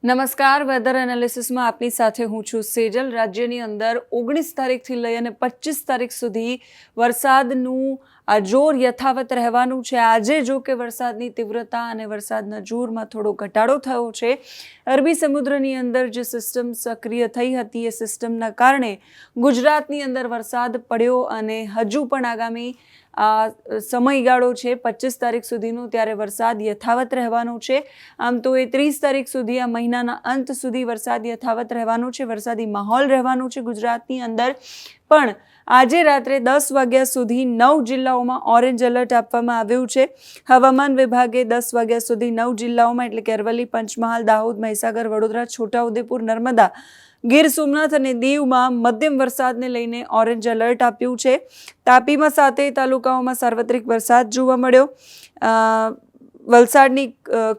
નમસ્કાર, વેધર એનાલિસિસમાં આપની સાથે હું છું સેજલ। રાજ્યની અંદર 19 તારીખથી લઈ અને 25 તારીખ સુધી વરસાદનું જોર યથાવત રહેવાનું છે। આજે જો કે વરસાદની તીવ્રતા અને વરસાદના જોરમાં થોડો ઘટાડો થયો છે। અરબી સમુદ્રની અંદર જે સિસ્ટમ સક્રિય થઈ હતી એ સિસ્ટમના કારણે ગુજરાતની અંદર વરસાદ પડ્યો અને હજુ પણ આગામી સમયગાળો છે 25 તારીખ સુધીનો, ત્યારે વરસાદ યથાવત રહેવાનો છે। આમ તો એ 30 તારીખ સુધી આ મહિનાના અંત સુધી વરસાદ યથાવત રહેવાનો છે, વરસાદી માહોલ રહેવાનો છે ગુજરાતની અંદર। પણ આજે રાત્રે 10 વાગ્યા સુધી 9 જિલ્લાઓમાં ઓરેન્જ એલર્ટ આપવામાં આવ્યું છે। હવામાન વિભાગે 10 વાગ્યા સુધી 9 જિલ્લાઓમાં એટલે કે અરવલ્લી, પંચમહાલ, દાહોદ, મહીસાગર, વડોદરા, છોટાઉદેપુર, નર્મદા, ગીર સોમનાથ અને દીવમાં મધ્યમ વરસાદને લઈને ઓરેન્જ એલર્ટ આપ્યું છે। તાપીમાં 7 તાલુકાઓમાં સાર્વત્રિક વરસાદ જોવા મળ્યો। વલસાડની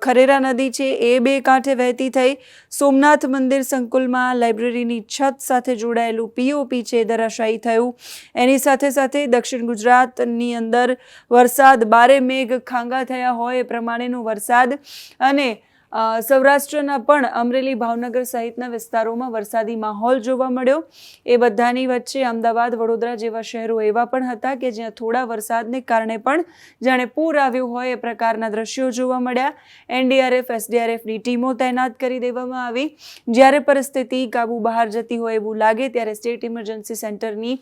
ખરેરા નદી છે એ 2 કાંઠે વહેતી થઈ। સોમનાથ મંદિર સંકુલમાં લાઇબ્રેરીની છત સાથે જોડાયેલું પીઓપી છે ધરાશાયી થયું। એની સાથે સાથે દક્ષિણ ગુજરાતની અંદર વરસાદ, બારે મેઘ ખાંગા થયા હોય એ પ્રમાણેનો વરસાદ અને સૌરાષ્ટ્રના પણ અમરેલી, ભાવનગર સહિતના વિસ્તારોમાં વરસાદી માહોલ જોવા મળ્યો। એ બધાની વચ્ચે અમદાવાદ, વડોદરા જેવા શહેરો એવા પણ હતા કે જ્યાં થોડા વરસાદને કારણે પણ જાણે પૂર આવ્યું હોય એ પ્રકારના દ્રશ્યો જોવા મળ્યા। એનડીઆરએફ, એસડીઆરએફની ટીમો તૈનાત કરી દેવામાં આવી। જ્યારે પરિસ્થિતિ કાબુ બહાર જતી હોય એવું લાગે ત્યારે સ્ટેટ ઇમરજન્સી સેન્ટરની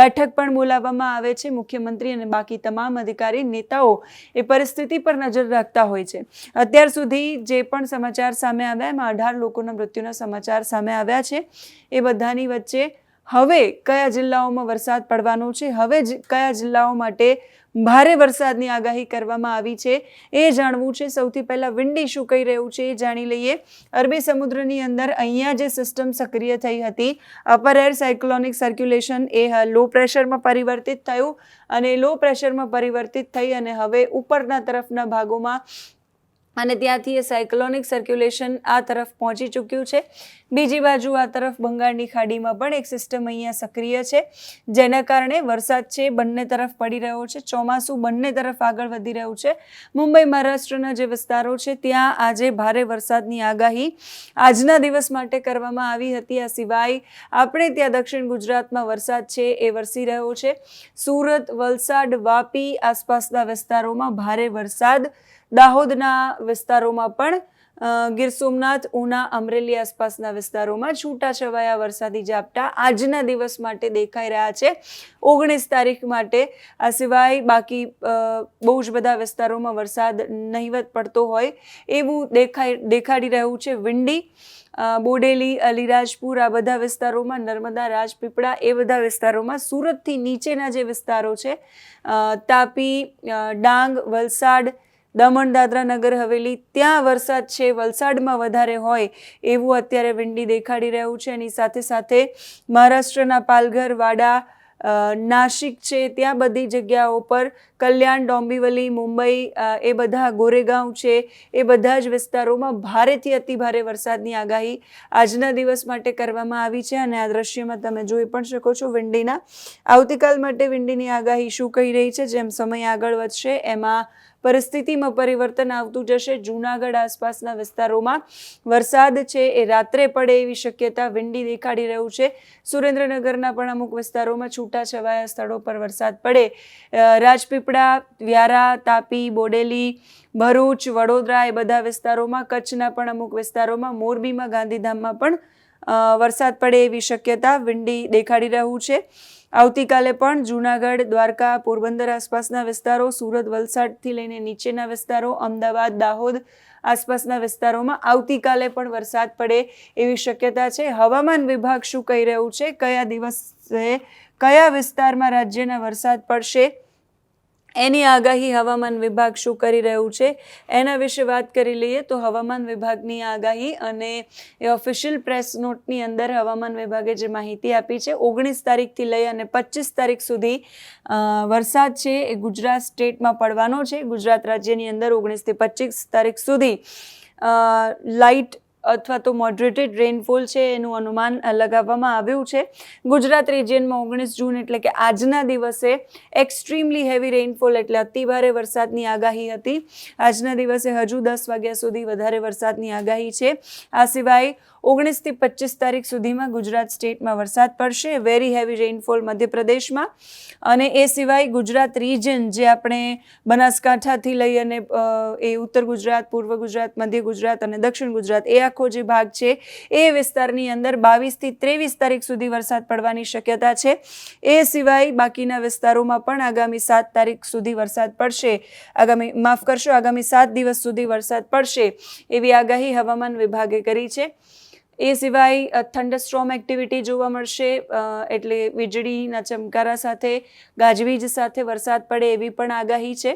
બેઠક પણ બોલાવવામાં આવે છે। મુખ્યમંત્રી અને બાકી તમામ અધિકારી નેતાઓ એ પરિસ્થિતિ પર નજર રાખતા હોય છે। અત્યાર સુધી જે પણ સમાચાર સામે આવ્યા એમાં 18 લોકોના મૃત્યુના સમાચાર સામે આવ્યા છે। એ બધાની વચ્ચે હવે કયા જિલ્લાઓમાં વરસાદ પડવાનો છે, હવે કયા જિલ્લાઓ માટે ભારે વરસાદની આગાહી કરવામાં આવી છે એ જાણવું છે। સૌથી પહેલા વિંડી શું કહી રહ્યું છે એ જાણી લઈએ। અરબી સમુદ્રની અંદર અહીંયા જે સિસ્ટમ સક્રિય થઈ હતી, અપર એર સાયક્લોનિક સર્ક્યુલેશન, એ લો પ્રેશરમાં પરિવર્તિત થયું અને લો પ્રેશરમાં પરિવર્તિત થઈ અને હવે ઉપરના તરફના ભાગોમાં અને ત્યાંથી એ સાયક્લોનિક સર્ક્યુલેશન આ તરફ પહોંચી ચૂક્યું છે। બીજી બાજુ આ તરફ બંગાળની ખાડીમાં પણ એક સિસ્ટમ અહીંયા સક્રિય છે, જેના કારણે વરસાદ છે બંને તરફ પડી રહ્યો છે। ચોમાસું બંને તરફ આગળ વધી રહ્યું છે। મુંબઈ, મહારાષ્ટ્રના જે વિસ્તારો છે ત્યાં આજે ભારે વરસાદની આગાહી આજના દિવસ માટે કરવામાં આવી હતી। આ સિવાય આપણે ત્યાં દક્ષિણ ગુજરાતમાં વરસાદ છે એ વરસી રહ્યો છે। સુરત, વલસાડ, વાપી આસપાસના વિસ્તારોમાં ભારે વરસાદ, દાહોદના વિસ્તારોમાં પણ, ગીર સોમનાથ, ઉના, અમરેલી આસપાસના વિસ્તારોમાં છૂટાછવાયા વરસાદી ઝાપટા આજના દિવસ માટે દેખાઈ રહ્યા છે 19 તારીખ માટે। આ સિવાય બાકી બહુ જ બધા વિસ્તારોમાં વરસાદ નહિવત પડતો હોય એવું દેખાડી રહ્યું છે। વિંડી, બોડેલી, અલીરાજપુર આ બધા વિસ્તારોમાં, નર્મદા, રાજપીપળા એ બધા વિસ્તારોમાં, સુરતથી નીચેના જે વિસ્તારો છે તાપી, ડાંગ, વલસાડ, દમણ, દાદરા, નગર હવેલી, ત્યાં વરસાદ છે વલસાડમાં વધારે હોય એવું અત્યારે વિંડી દેખાડી રહ્યું છે। એની સાથે સાથે મહારાષ્ટ્રના પાલઘર, વાડા, નાસિક છે ત્યાં બધી જગ્યાઓ પર, કલ્યાણ, ડોંબિવલી, મુંબઈ એ બધા, ગોરેગાંવ છે એ બધા જ વિસ્તારોમાં ભારેથી અતિભારે વરસાદની આગાહી આજના દિવસ માટે કરવામાં આવી છે। અને આ દ્રશ્યમાં તમે જોઈ પણ શકો છો વિંડીના આવતીકાલ માટે વિંડીની આગાહી શું કહી રહી છે। જેમ સમય આગળ વધશે એમાં પરિસ્થિતિમાં પરિવર્તન આવતું જશે। જૂનાગઢ આસપાસના વિસ્તારોમાં વરસાદ છે એ રાત્રે પડે એવી શક્યતા વિંડી દેખાડી રહ્યું છે। સુરેન્દ્રનગરના પણ અમુક વિસ્તારોમાં છૂટાછવાયા સ્થળો પર વરસાદ પડે। રાજપીપળા, વ્યારા, તાપી, બોડેલી, ભરૂચ, વડોદરા એ બધા વિસ્તારોમાં, કચ્છના પણ અમુક વિસ્તારોમાં, મોરબીમાં, ગાંધીધામમાં પણ વરસાદ પડે એવી શક્યતા વિંડી દેખાડી રહ્યું છે। આવતીકાલે પણ જૂનાગઢ, દ્વારકા, પોરબંદર આસપાસના વિસ્તારો, સુરત, વલસાડથી લઈને નીચેના વિસ્તારો, અમદાવાદ, દાહોદ આસપાસના વિસ્તારોમાં આવતીકાલે પણ વરસાદ પડે એવી શક્યતા છે। હવામાન વિભાગ શું કહી રહ્યું છે, કયા દિવસે કયા વિસ્તારમાં રાજ્યના વરસાદ પડશે એની આગાહી હવામાન વિભાગ શું કરી રહ્યું છે એના વિશે વાત કરી લઈએ તો હવામાન વિભાગની આગાહી અને એ ઓફિશિયલ પ્રેસ નોટની અંદર હવામાન વિભાગે જે માહિતી આપી છે 19 તારીખથી લઈ અને 25 તારીખ સુધી વરસાદ છે એ ગુજરાત સ્ટેટમાં પડવાનો છે। ગુજરાત રાજ્યની અંદર 19 થી 25 તારીખ સુધી લાઇટ અથવા તો મોડરેટેડ રેનફોલ છે એનું અનુમાન લગાવવામાં આવ્યું છે. ગુજરાત રિજિયનમાં 19 જૂન એટલે કે આજના દિવસે એક્સ્ટ્રીમલી હેવી રેનફોલ એટલે અતિભારે વરસાદની આગાહી હતી. આજના દિવસે હજુ 10 વાગ્યા સુધી વધારે વરસાદની આગાહી છે. આ સિવાય 19 થી 25 તારીખ સુધીમાં ગુજરાત સ્ટેટમાં વરસાદ પડશે. વેરી હેવી રેનફોલ મધ્યપ્રદેશમાં. અને એ સિવાય ગુજરાત રિજન જે આપણે બનાસકાંઠાથી લઈ અને એ ઉત્તર ગુજરાત, પૂર્વ ગુજરાત, મધ્ય ગુજરાત અને દક્ષિણ ગુજરાત એ આખો જે ભાગ છે એ વિસ્તારની અંદર 22 થી 23 તારીખ સુધી વરસાદ પડવાની શક્યતા છે. એ સિવાય બાકીના વિસ્તારોમાં પણ આગામી 7 તારીખ સુધી વરસાદ પડશે. આગામી 7 દિવસ સુધી વરસાદ પડશે એવી આગાહી હવામાન વિભાગે કરી છે. એ સિવાય થંડરસ્ટ્રોમ એક્ટિવિટી જોવા મળશે, એટલે વીજળીના ચમકારા સાથે ગાજવીજ સાથે વરસાદ પડે એવી પણ આગાહી છે.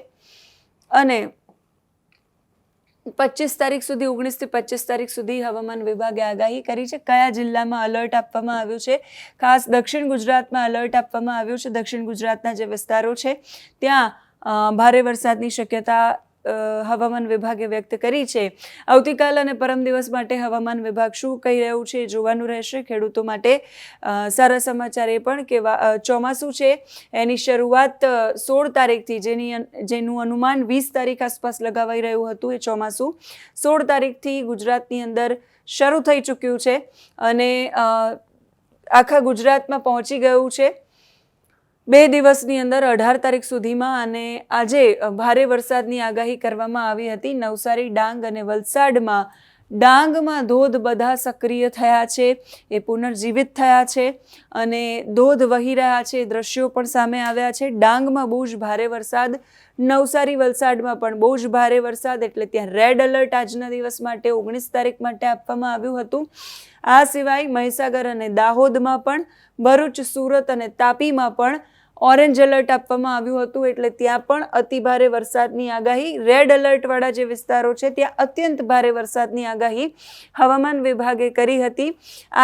અને 25 તારીખ સુધી 19 થી 25 તારીખ સુધી હવામાન વિભાગે આગાહી કરી છે. કયા જિલ્લામાં અલર્ટ આપવામાં આવ્યું છે? ખાસ દક્ષિણ ગુજરાતમાં અલર્ટ આપવામાં આવ્યું છે. દક્ષિણ ગુજરાતના જે વિસ્તારો છે ત્યાં ભારે વરસાદની શક્યતા હવામાન વિભાગે વ્યક્ત કરી છે. આવતીકાલ અને પરમ દિવસ માટે હવામાન વિભાગ શું કહી રહ્યું છે જોવાનું રહેશે. ખેડૂતો માટે સારા સમાચાર એ પણ કે ચોમાસું છે એની શરૂઆત 16 તારીખથી જેનું અનુમાન 20 તારીખ આસપાસ લગાવાઈ રહ્યું હતું. એ ચોમાસું 16 તારીખથી ગુજરાતની અંદર શરૂ થઈ ચૂક્યું છે અને આખા ગુજરાતમાં પહોંચી ગયું છે 2 દિવસની અંદર 18 તારીખ સુધીમાં. અને આજે ભારે વરસાદની આગાહી કરવામાં આવી હતી. નવસારી, ડાંગ અને વલસાડમાં ડાંગમાં ધોધ બધા સક્રિય થયા છે, એ પુનર્જીવિત થયા છે અને ધોધ વહી રહ્યા છે. દ્રશ્યો પણ સામે આવ્યા છે. ડાંગમાં બહુ જ ભારે વરસાદ, નવસારી, વલસાડમાં પણ બહુ જ ભારે વરસાદ, એટલે ત્યાં રેડ એલર્ટ આજના દિવસ માટે 19 તારીખ માટે આપવામાં આવ્યું હતું. આ સિવાય મહીસાગર અને દાહોદમાં પણ, ભરૂચ, સુરત અને તાપીમાં પણ ઓરેન્જ એલર્ટ આપવામાં આવ્યું હતું. એટલે ત્યાં પણ અતિ ભારે વરસાદની આગાહી. રેડ એલર્ટવાળા જે વિસ્તારો છે ત્યાં અત્યંત ભારે વરસાદની આગાહી હવામાન વિભાગે કરી હતી.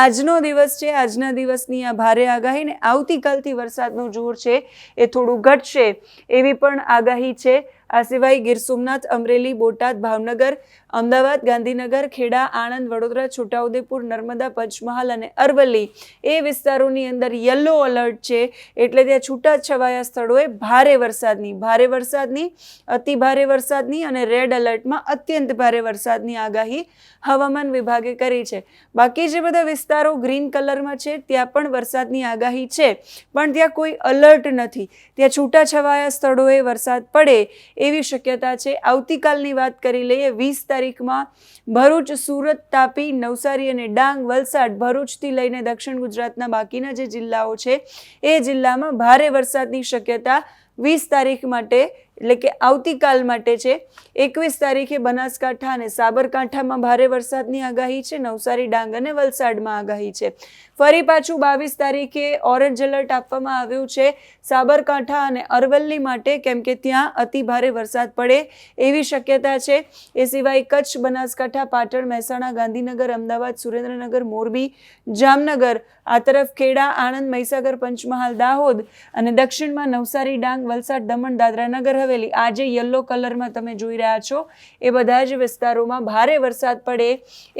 આજનો દિવસ છે, આજના દિવસની આ ભારે આગાહી ને આવતીકાલથી વરસાદનું જોર છે એ થોડું ઘટશે એવી પણ આગાહી છે. આ સિવાય ગીર સોમનાથ, અમરેલી, બોટાદ, ભાવનગર, અમદાવાદ, ગાંધીનગર, ખેડા, આણંદ, વડોદરા, છોટાઉદેપુર, નર્મદા, પંચમહાલ અને અરવલ્લી એ વિસ્તારોની અંદર યલો એલર્ટ છે. એટલે ત્યાં છૂટાછવાયા સ્થળોએ ભારે વરસાદની, અતિ ભારે વરસાદની અને રેડ એલર્ટમાં અત્યંત ભારે વરસાદની આગાહી હવામાન વિભાગે કરી છે. બાકી જે બધા વિસ્તારો ગ્રીન કલરમાં છે ત્યાં પણ વરસાદની આગાહી છે, પણ ત્યાં કોઈ એલર્ટ નથી. ત્યાં છૂટાછવાયા સ્થળોએ વરસાદ પડે એવી શક્યતા છે. આવતીકાલની વાત કરી લઈએ. 20 તારીખમાં ભરૂચ, સુરત, તાપી, નવસારી અને ડાંગ, વલસાડ, ભરૂચથી લઈને દક્ષિણ ગુજરાતના બાકીના જે જિલ્લાઓ છે એ જિલ્લામાં ભારે વરસાદની શક્યતા 20 તારીખ માટે એટલે કે આવતીકાલ માટે છે. 21 તારીખે બનાસકાંઠા અને સાબરકાંઠામાં ભારે વરસાદની આગાહી છે. નવસારી, ડાંગ અને વલસાડમાં આગાહી છે. ફરી પાછું 22 તારીખે ઓરેન્જ એલર્ટ આપવામાં આવ્યું છે સાબરકાંઠા અને અરવલ્લી માટે, કેમ કે ત્યાં અતિ ભારે વરસાદ પડે એવી શક્યતા છે. એ સિવાય કચ્છ, બનાસકાંઠા, પાટણ, મહેસાણા, ગાંધીનગર, અમદાવાદ, સુરેન્દ્રનગર, મોરબી, જામનગર, આ તરફ ખેડા, આણંદ, મહીસાગર, પંચમહાલ, દાહોદ અને દક્ષિણમાં નવસારી, ડાંગ, વલસાડ, દમણ, દાદરા નગર હવેલી, આ જે યલો કલરમાં તમે જોઈ રહ્યા છો એ બધા જ વિસ્તારોમાં ભારે વરસાદ પડે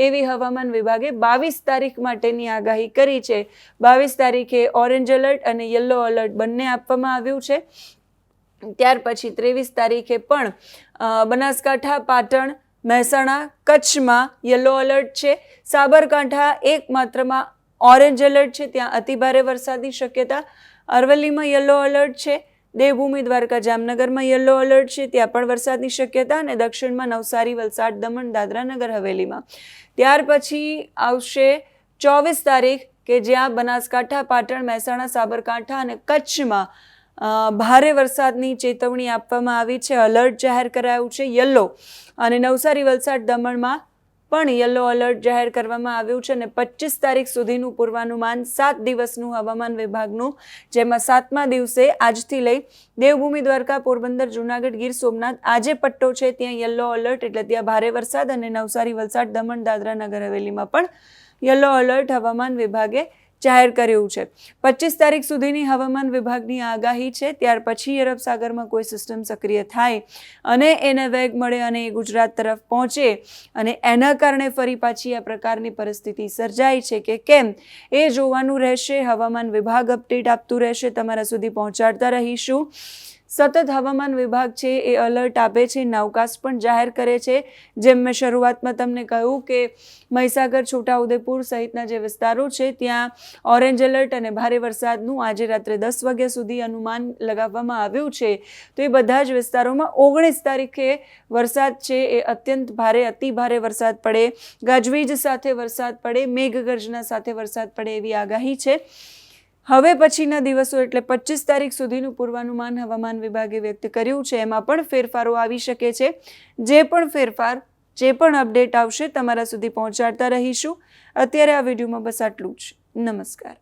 એવી હવામાન વિભાગે 22 તારીખ માટેની આગાહી કરી છે. 22 તારીખે ઓરેન્જ એલર્ટ અને યલો એલર્ટ બંને આપવામાં આવ્યું છે. ત્યાર પછી 23 તારીખે પણ બનાસકાંઠા, પાટણ, મહેસાણા, કચ્છમાં યલો એલર્ટ છે. સાબરકાંઠા એકમાત્રમાં ઓરેન્જ એલર્ટ છે, ત્યાં અતિભારે વરસાદની શક્યતા. અરવલ્લીમાં યલો એલર્ટ છે. દેવભૂમિ, દ્વારકા, જામનગરમાં યલો એલર્ટ છે, ત્યાં પણ વરસાદની શક્યતા. અને દક્ષિણમાં નવસારી, વલસાડ, દમણ, દાદરા નગર હવેલીમાં. ત્યાર પછી આવશે 24 તારીખ કે જ્યાં બનાસકાંઠા, પાટણ, મહેસાણા, સાબરકાંઠા અને કચ્છમાં ભારે વરસાદની ચેતવણી આપવામાં આવી છે. એલર્ટ જાહેર કરાયું છે યલો. અને નવસારી, વલસાડ, દમણમાં પણ યલો એલર્ટ જાહેર કરવામાં આવ્યું છે. અને 25 તારીખ સુધીનું પૂર્વાનુમાન 7 દિવસનું હવામાન વિભાગનું, જેમાં 7મા દિવસે આજથી લઈ દેવભૂમિ, દ્વારકા, પોરબંદર, જૂનાગઢ, ગીર સોમનાથ આ જે પટ્ટો છે ત્યાં યલો એલર્ટ એટલે ત્યાં ભારે વરસાદ. અને નવસારી, વલસાડ, દમણ, દાદરા નગર હવેલીમાં પણ યલો એલર્ટ હવામાન વિભાગે જાહેર કર્યું છે. 25 તારીખ સુધીની હવામાન વિભાગની આગાહી છે. ત્યાર પછી અરબ સાગરમાં કોઈ સિસ્ટમ સક્રિય થાય અને એને વેગ મળે અને એ ગુજરાત તરફ પહોંચે અને એના કારણે ફરી પાછી આ પ્રકારની પરિસ્થિતિ સર્જાય છે કે કેમ એ જોવાનું રહેશે. હવામાન વિભાગ અપડેટ આપતું રહેશે, તમારા સુધી પહોંચાડતા રહીશું. સતત હવામાન વિભાગ છે એ અલર્ટ આપે છે, નવકાસ પણ જાહેર કરે છે. જેમ મેં શરૂઆતમાં તમને કહ્યું કે મહીસાગર, છોટાઉદેપુર સહિતના જે વિસ્તારો છે ત્યાં ઓરેન્જ એલર્ટ અને ભારે વરસાદનું આજે રાત્રે 10 વાગ્યા સુધી અનુમાન લગાવવામાં આવ્યું છે. તો એ બધા જ વિસ્તારોમાં 19 તારીખે વરસાદ છે એ અત્યંત ભારે, અતિ ભારે વરસાદ પડે, ગાજવીજ સાથે વરસાદ પડે, મેઘગર્જના સાથે વરસાદ પડે એવી આગાહી છે. હવે પછીના દિવસો એટલે 25 તારીખ સુધીનું પૂર્વાનુમાન હવામાન વિભાગે વ્યક્ત કર્યું છે. એમાં પણ ફેરફારો આવી શકે છે. જે પણ અપડેટ આવશે તમારા સુધી પહોંચાડતા રહીશું. અત્યારે આ વિડીયોમાં બસ આટલું જ. નમસ્કાર.